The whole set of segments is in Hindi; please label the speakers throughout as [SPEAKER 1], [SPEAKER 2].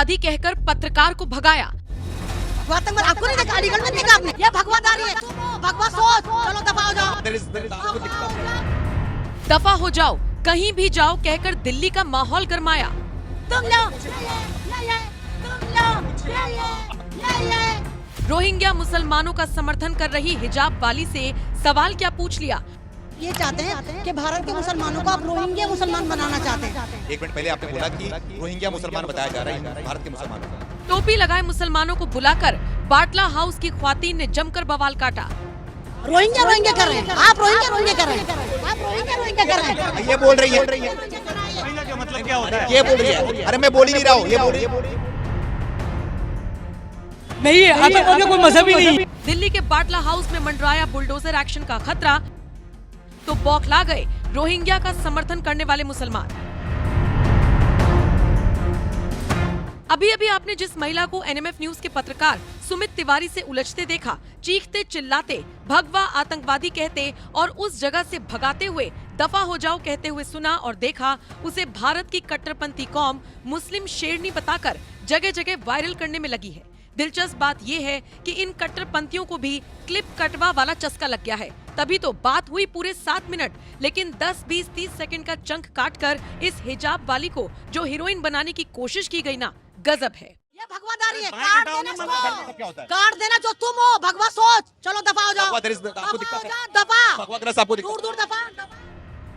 [SPEAKER 1] आतंकवादी कहकर पत्रकार को भगाया।
[SPEAKER 2] आतंकवाद आपको नहीं देखा, अलीगढ़ में देखा आपने? ये भगवादारी है, भगवा सोच, चलो दफा हो जाओ।
[SPEAKER 1] दफा हो जाओ, कहीं भी जाओ कहकर दिल्ली का माहौल गरमाया।
[SPEAKER 2] तुम लो,
[SPEAKER 1] रोहिंग्या मुसलमानों का समर्थन कर रही हिजाब वाली से सवाल क्या पूछ लिया।
[SPEAKER 2] ये चाहते हैं कि भारत के मुसलमानों को आप रोहिंग्या मुसलमान बनाना चाहते हैं।
[SPEAKER 3] एक मिनट पहले आपने बोला कि रोहिंग्या मुसलमान बताया जा रहा है भारत के मुसलमानों को।
[SPEAKER 1] टोपी लगाए मुसलमानों को बुलाकर बाटला हाउस की ख्वातीन ने जमकर बवाल काटा।
[SPEAKER 2] रोहिंग्या कर रहे हैं आप, रोहिंग्या कर रहे हैं आप, रोहिंग्या कर रहे हैं।
[SPEAKER 3] ये बोल रही है,
[SPEAKER 4] का मतलब क्या होता है?
[SPEAKER 3] ये बोल रही है। अरे मैं बोल ही नहीं रहा हूँ, ये बोल रही है।
[SPEAKER 4] नहीं है, आतंकवाद का कोई मजहब ही नहीं।
[SPEAKER 1] दिल्ली के बाटला हाउस में मंडराया बुलडोजर एक्शन का खतरा, तो बौखला गए रोहिंग्या का समर्थन करने वाले मुसलमान। अभी अभी आपने जिस महिला को एनएमएफ न्यूज के पत्रकार सुमित तिवारी से उलझते देखा, चीखते चिल्लाते भगवा आतंकवादी कहते और उस जगह से भगाते हुए दफा हो जाओ कहते हुए सुना और देखा, उसे भारत की कट्टरपंथी कौम मुस्लिम शेरनी बताकर जगह जगह वायरल करने में लगी है। दिलचस्प बात यह है कि इन कट्टरपंथियों को भी क्लिप कटवा वाला चस्का लग गया है। तभी तो बात हुई पूरे 7 मिनट, लेकिन 10, 20, 30 सेकंड का चंक काटकर इस हिजाब वाली को जो हीरोइन बनाने की कोशिश की गई ना, गजब है।
[SPEAKER 2] ये भगवादारी है, काट देना इसको, काट देना जो तुम हो, भगवा सोच, चलो दफा हो जाओ, दफा, दूर दूर दफा।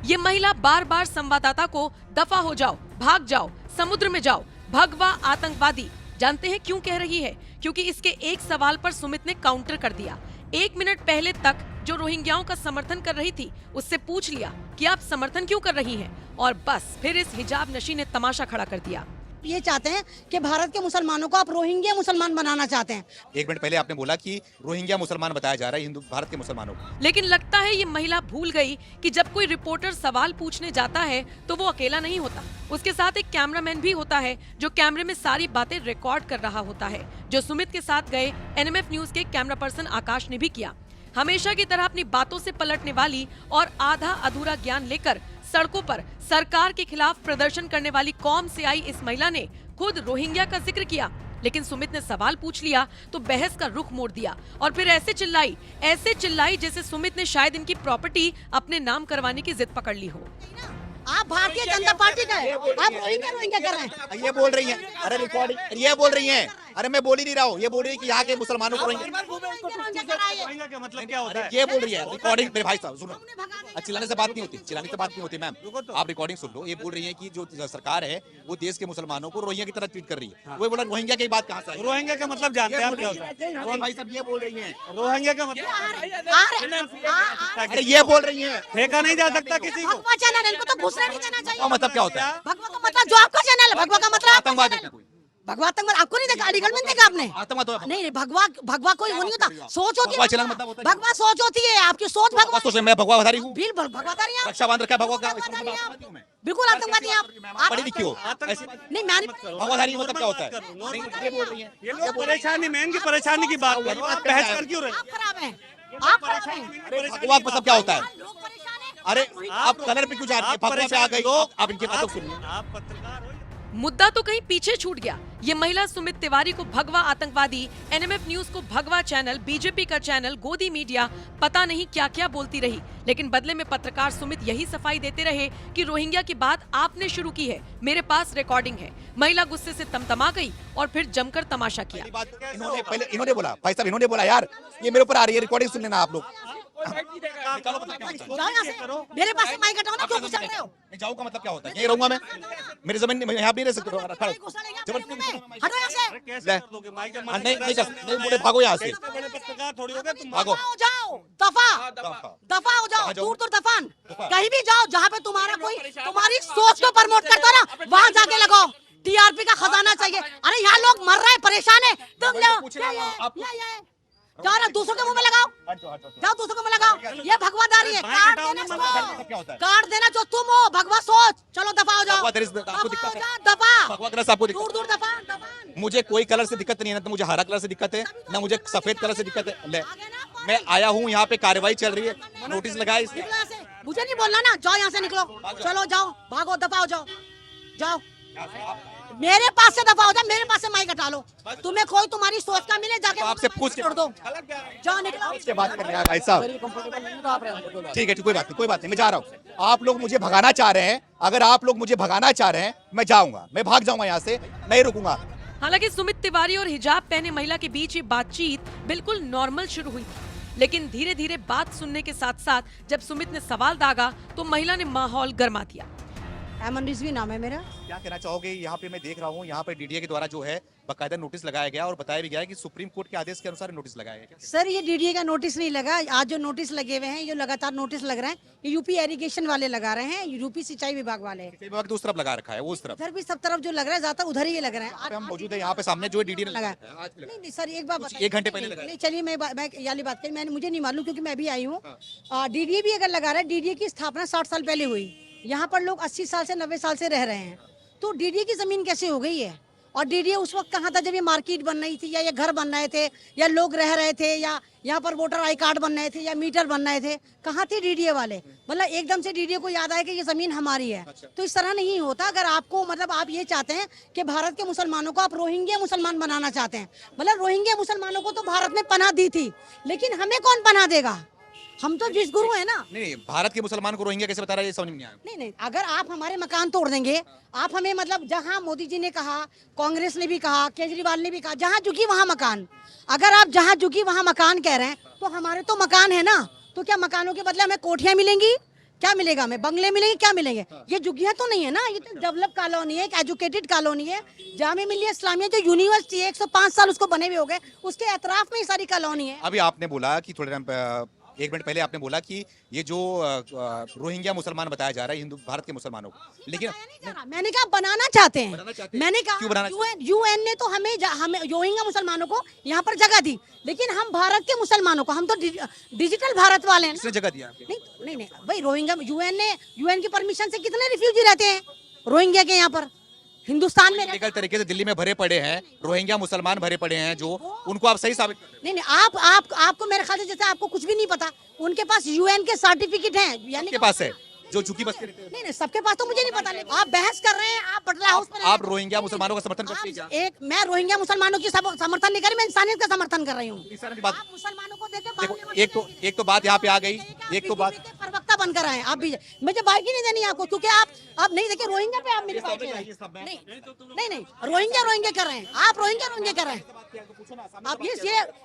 [SPEAKER 1] ये महिला बार बार संवाददाता को दफा हो जाओ, भाग जाओ, समुद्र में जाओ, भगवा आतंकवादी। जानते हैं क्यों कह रही है? क्योंकि इसके एक सवाल पर सुमित ने काउंटर कर दिया। 1 मिनट पहले तक जो रोहिंग्याओं का समर्थन कर रही थी, उससे पूछ लिया कि आप समर्थन क्यों कर रही हैं, और बस फिर इस हिजाब नशी ने तमाशा खड़ा कर दिया।
[SPEAKER 2] ये चाहते हैं कि भारत के मुसलमानों को आप रोहिंग्या मुसलमान बनाना चाहते हैं।
[SPEAKER 3] 1 मिनट पहले आपने बोला कि रोहिंग्या मुसलमान बताया जा रहा है हिंदू भारत के मुसलमानों को।
[SPEAKER 1] लेकिन लगता है ये महिला भूल गई कि जब कोई रिपोर्टर सवाल पूछने जाता है तो वो अकेला नहीं होता, उसके साथ एक कैमरामैन भी होता है जो कैमरे में सारी बातें रिकॉर्ड कर रहा होता है, जो सुमित के साथ गए एनएमएफ न्यूज के कैमरा पर्सन आकाश ने भी किया। हमेशा की तरह अपनी बातों से पलटने वाली और आधा अधूरा ज्ञान लेकर सड़कों पर सरकार के खिलाफ प्रदर्शन करने वाली कौम से आई इस महिला ने खुद रोहिंग्या का जिक्र किया, लेकिन सुमित ने सवाल पूछ लिया तो बहस का रुख मोड़ दिया और फिर ऐसे चिल्लाई जैसे सुमित ने शायद इनकी प्रॉपर्टी अपने नाम करवाने की जिद पकड़ ली हो।
[SPEAKER 2] आप भारतीय जनता पार्टी का है, आप रोहिंग्या कर रहे हैं।
[SPEAKER 3] ये बोल रही है, अरे रिकॉर्डिंग, ये बोल रही है। अरे मैं बोल ही नहीं रहा हूँ, ये बोल रही है कि यहाँ के मुसलमानों को
[SPEAKER 4] रोहिंग्या का मतलब क्या होता है?
[SPEAKER 3] ये बोल रही है। रिकॉर्डिंग, मेरे भाई साहब सुनो, चिल्लाने से बात नहीं होती, चिल्लाने से बात नहीं होती मैम, आप रिकॉर्डिंग सुन लो। ये बोल रही है कि जो सरकार है वो देश के मुसलमानों को रोहिंग्या की तरह ट्रीट कर रही है। वो बोला रोहिंग्या की बात कहाँ से आई?
[SPEAKER 4] रोहिंग्या का मतलब जानते हैं आप क्या होता है?
[SPEAKER 3] भाई साहब ये बोल रही है,
[SPEAKER 4] रोहिंग्या का मतलब
[SPEAKER 3] अरे ये बोल रही है,
[SPEAKER 4] फेंका नहीं जा सकता किसी को।
[SPEAKER 2] भगवा चैनल, इनको तो घुसने नहीं देना चाहिए।
[SPEAKER 3] मतलब क्या होता है?
[SPEAKER 2] भगवा का मतलब जो आपका चैनल है, भगवा का मतलब
[SPEAKER 3] आतंकवाद है कोई?
[SPEAKER 2] भगवा आतंकवाद आपको नहीं देखा, अलीगढ़ में देखा आपने?
[SPEAKER 3] आतंकवाद
[SPEAKER 2] नहीं, भगवा कोई वो नहीं होता, सोच होती
[SPEAKER 3] भगवा
[SPEAKER 2] है।
[SPEAKER 3] चैनल मतलब होता है।
[SPEAKER 2] भगवा सोच होती है, आपकी सोच भगवा।
[SPEAKER 3] सोच मैं भगवाधारी हूँ,
[SPEAKER 2] भगवाधारी हैं आप।
[SPEAKER 3] रक्षा बांध रखा है भगवा का।
[SPEAKER 2] बिल्कुल आतंकवादी हैं आप।
[SPEAKER 3] पढ़ी लिखी हो
[SPEAKER 2] नहीं, मैं
[SPEAKER 3] भगवाधारी मतलब क्या होता है? ये बोल रही है,
[SPEAKER 4] ये लोग परेशानी, मैं इनकी परेशानी की बात कर रहा हूँ, आप बहस कर क्यों रहे?
[SPEAKER 2] आप खराब हैं, आप खराब हैं।
[SPEAKER 3] भगवा मतलब क्या होता है?
[SPEAKER 2] लोग परेशान हैं।
[SPEAKER 3] अरे आप कलर पे क्यों जा रही है? भगवा पे आ गई, आप इनकी बातों सुनिए।
[SPEAKER 4] आप पत्रकार हो?
[SPEAKER 1] मुद्दा तो कहीं पीछे छूट गया। ये महिला सुमित तिवारी को भगवा आतंकवादी, एनएमएफ न्यूज को भगवा चैनल, बीजेपी का चैनल, गोदी मीडिया, पता नहीं क्या क्या बोलती रही, लेकिन बदले में पत्रकार सुमित यही सफाई देते रहे कि रोहिंग्या की बात आपने शुरू की है, मेरे पास रिकॉर्डिंग है। महिला गुस्से से तमतमा गई और फिर जमकर तमाशा किया।
[SPEAKER 3] इन्होंने बोला, भाई साहब इन्होंने बोला, यार ये मेरे ऊपर आ रही है, रिकॉर्डिंग सुन लेना आप लोग।
[SPEAKER 2] मेरे पास माइक हटाओ ना, क्यों घुस रहे हो?
[SPEAKER 3] मैं जाऊँ का मतलब क्या होता है? यही रहूंगा मैं, मेरी जमीन में यहाँ भी रह सकते हो।
[SPEAKER 2] हटो यहाँ से।
[SPEAKER 3] नहीं बोले भागो यहाँ से,
[SPEAKER 4] पत्रकार थोड़ी हो गए तुम।
[SPEAKER 3] भागो,
[SPEAKER 2] जाओ, दफा हो जाओ, दूर दूर दफान, कहीं भी जाओ जहाँ पे तुम्हारी सोच को प्रमोट करता ना, वहाँ जाके लगाओ। टीआरपी का खजाना चाहिए। अरे यहाँ लोग मर रहे हैं, परेशान है, तुम लो जाओ ना, दूसरों के मुंह में लगाओ, जाओ दूसरों के मुंह लगाओ। ये भगवादारी है, काट देना इसको, काट देना जो तुम हो, भगवा सोच, चलो दफा हो जाओ, दफा, दूर दूर दफा।
[SPEAKER 3] मुझे कोई कलर से दिक्कत नहीं है, ना तो मुझे हरा कलर से दिक्कत है, ना मुझे सफेद कलर से दिक्कत है। मैं आया हूँ, यहाँ पे कार्रवाई चल रही है, नोटिस लगाया इसने।
[SPEAKER 2] मुझे नहीं बोलना ना, जाओ यहाँ से, निकलो, चलो जाओ, भागो, दफा हो जाओ, जाओ। मेरे पास से दफा हो जा, मेरे पास से माइक हटा लो। तुम्हें कोई तुम्हारी सोच का मिले जाके
[SPEAKER 3] आपसे पूछ के
[SPEAKER 2] छोड़ दो, जाओ निकलो।
[SPEAKER 3] उसके बात करने आया भाई साहब। ठीक है, कोई बात नहीं, कोई बात नहीं, मैं जा रहा हूँ। आप लोग मुझे भगाना चाह रहे हैं, अगर आप लोग मुझे भगाना चाह रहे हैं, मैं जाऊंगा, मैं भाग जाऊंगा यहाँ से, नहीं रुकूंगा।
[SPEAKER 1] हालांकि सुमित तिवारी और हिजाब पहने महिला के बीच ये बातचीत बिल्कुल नॉर्मल शुरू हुई थी, लेकिन धीरे धीरे बात सुनने के साथ साथ जब सुमित ने सवाल दागा तो महिला ने माहौल गर्मा दिया।
[SPEAKER 2] एमन रिजवी नाम है मेरा।
[SPEAKER 3] क्या कहना चाहोगे? यहाँ पे मैं देख रहा हूँ, यहाँ पे डीडीए के द्वारा जो है बकायदा नोटिस लगाया गया और बताया भी गया है कि सुप्रीम कोर्ट के आदेश के अनुसार नोटिस लगाया गया।
[SPEAKER 2] सर ये डीडीए का नोटिस नहीं लगा, आज जो नोटिस लगे हुए हैं, ये लगातार नोटिस लग रहे हैं, ये यूपी एरीगेशन वाले लगा रहे हैं, यूपी सिंचाई विभाग वाले।
[SPEAKER 3] विभाग तो उस तरफ लगा रखा है, वो उस तरफ।
[SPEAKER 2] इधर भी सब तरफ जो लग रहा है, ज्यादातर उधर ही ये लग रहा है।
[SPEAKER 3] हम मौजूद है यहाँ पे सामने, जो डीडीए ने
[SPEAKER 2] लगा
[SPEAKER 3] लगाया।
[SPEAKER 2] नहीं सर, एक बार
[SPEAKER 3] एक घंटे पहले लगाया।
[SPEAKER 2] नहीं, चलिए मैं याली बात करी, मैंने मुझे नहीं मालूम क्योंकि मैं भी आई हूँ। डीडीए भी अगर लगा रहा है, डीडीए की स्थापना 60 साल पहले हुई, यहाँ पर लोग 80 साल से 90 साल से रह रहे हैं, तो डीडीए की जमीन कैसे हो गई है? और डीडीए उस वक्त कहाँ था जब ये मार्केट बन रही थी, या ये घर बन रहे थे, या लोग रह रहे थे, या यहाँ पर वोटर आई कार्ड बन रहे थे, या मीटर बन रहे थे? कहाँ थे डीडीए वाले? मतलब एकदम से डीडीए को याद आया कि ये जमीन हमारी है। तो इस तरह नहीं होता। अगर आपको मतलब आप ये चाहते हैं कि भारत के मुसलमानों को आप रोहिंग्या मुसलमान बनाना चाहते हैं, मतलब रोहिंग्या मुसलमानों को तो भारत ने पनाह दी थी, लेकिन हमें कौन पनाह देगा? हम तो जिस गुरु है ना।
[SPEAKER 3] नहीं, भारत के मुसलमान को रोहिंग्या कैसे बता रहा है, ये समझ में नहीं आया।
[SPEAKER 2] नहीं, अगर आप हमारे मकान तोड़ देंगे, आप हमें मतलब जहां मोदी जी ने कहा, कांग्रेस ने भी कहा, केजरीवाल ने भी कहा, जहां झुकी वहां मकान, अगर आप जहां झुकी वहां मकान कह रहे हैं, तो हमारे तो मकान है ना, तो क्या मकानों के बदले हमें कोठियां मिलेंगी? क्या मिलेगा? हमें बंगले मिलेंगे? क्या मिलेंगे? ये झुग्गियां तो नहीं है ना, ये तो डेवलप कॉलोनी है, एक एजुकेटेड कॉलोनी है। जामिया मिलिया इस्लामिया जो यूनिवर्सिटी है, 105 साल उसको बने हुए हो गए, उसके एतराफ में ही सारी कॉलोनी है।
[SPEAKER 3] अभी आपने बोला कि थोड़े टाइम एक मिनट पहले आपने बोला कि ये जो रोहिंग्या मुसलमान बताया जा रहा है हिंदू भारत के मुसलमानों को, लेकिन
[SPEAKER 2] मैंने कहा बनाना चाहते हैं। मैंने
[SPEAKER 3] क्यों बनाना
[SPEAKER 2] कहा यूएन ने तो हमें रोहिंग्या मुसलमानों को यहाँ पर जगह दी, लेकिन हम भारत के मुसलमानों को, हम तो डिजिटल भारत वाले हैं।
[SPEAKER 3] किसने जगह दिया?
[SPEAKER 2] नहीं भाई, रोहिंग्या यूएन की परमिशन से कितने रिफ्यूजी रहते हैं रोहिंग्या के यहाँ पर हिंदुस्तान में?
[SPEAKER 3] लीगल तरीके से दिल्ली में भरे पड़े हैं रोहिंग्या मुसलमान, भरे पड़े हैं, जो उनको आप सही साबित कर।
[SPEAKER 2] नहीं, आपको मेरे ख्याल से जैसे आपको कुछ भी नहीं पता, उनके पास यूएन के सर्टिफिकेट हैं, यानी
[SPEAKER 3] के पास है जो झुकी बस्ती रहते हैं।
[SPEAKER 2] नहीं, सबके पास तो मुझे नहीं पता। आप बहस कर रहे हैं, आप बटला हाउस में
[SPEAKER 3] आप रोहिंग्या मुसलमानों का समर्थन करते हैं क्या?
[SPEAKER 2] मैं रोहिंग्या मुसलमानों की समर्थन नहीं कर रही, मैं इंसानियत का समर्थन कर रही हूँ।
[SPEAKER 3] बात
[SPEAKER 2] मुसलमानों को
[SPEAKER 3] देखो, एक तो बात यहाँ पे आ गई, एक तो बात
[SPEAKER 2] प्रवक्ता बनकर आए आप भी। मुझे बाइक ही नहीं देनी आपको, क्योंकि आप नहीं देखिए रोहिंग्या पे आप मेरी बात नहीं रोहिंग्या कर रहे हैं, आप रोहिंग्या कर रहे हैं। आप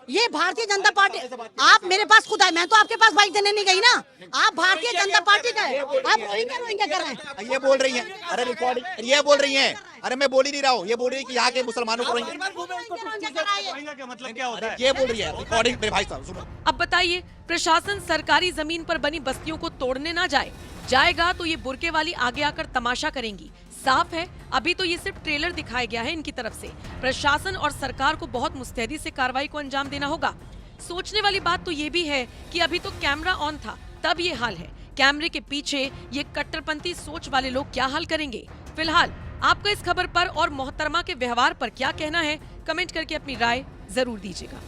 [SPEAKER 2] ये भारतीय जनता पार्टी, आप मेरे पास खुद आए, मैं तो आपके पास बाइक देने नहीं गई ना। आप भारतीय जनता पार्टी का है, आप रोहिंग्या कर रहे हैं।
[SPEAKER 3] ये बोल रही हैं, अरे रिकॉर्डिंग ये बोल रही हैं, अरे मैं बोल ही नहीं रहा हूँ, ये बोल रही है कि यहाँ के मुसलमानों को
[SPEAKER 4] रोहिंग्या का मतलब क्या होता है?
[SPEAKER 3] ये बोल रही है रिकॉर्डिंग। मेरे भाई साहब सुनो,
[SPEAKER 1] अब बताइए, प्रशासन सरकारी जमीन पर बनी बस्तियों को तोड़ने ना जाएगा तो ये बुरके वाली आगे आकर तमाशा करेंगी। साफ है, अभी तो ये सिर्फ ट्रेलर दिखाया गया है इनकी तरफ से। प्रशासन और सरकार को बहुत मुस्तैदी से कार्रवाई को अंजाम देना होगा। सोचने वाली बात तो ये भी है कि अभी तो कैमरा ऑन था, तब ये हाल है। कैमरे के पीछे ये कट्टरपंथी सोच वाले लोग क्या हाल करेंगे? फिलहाल आपका इस खबर पर और मोहतरमा के व्यवहार पर क्या कहना है? कमेंट करके अपनी राय जरूर दीजिएगा।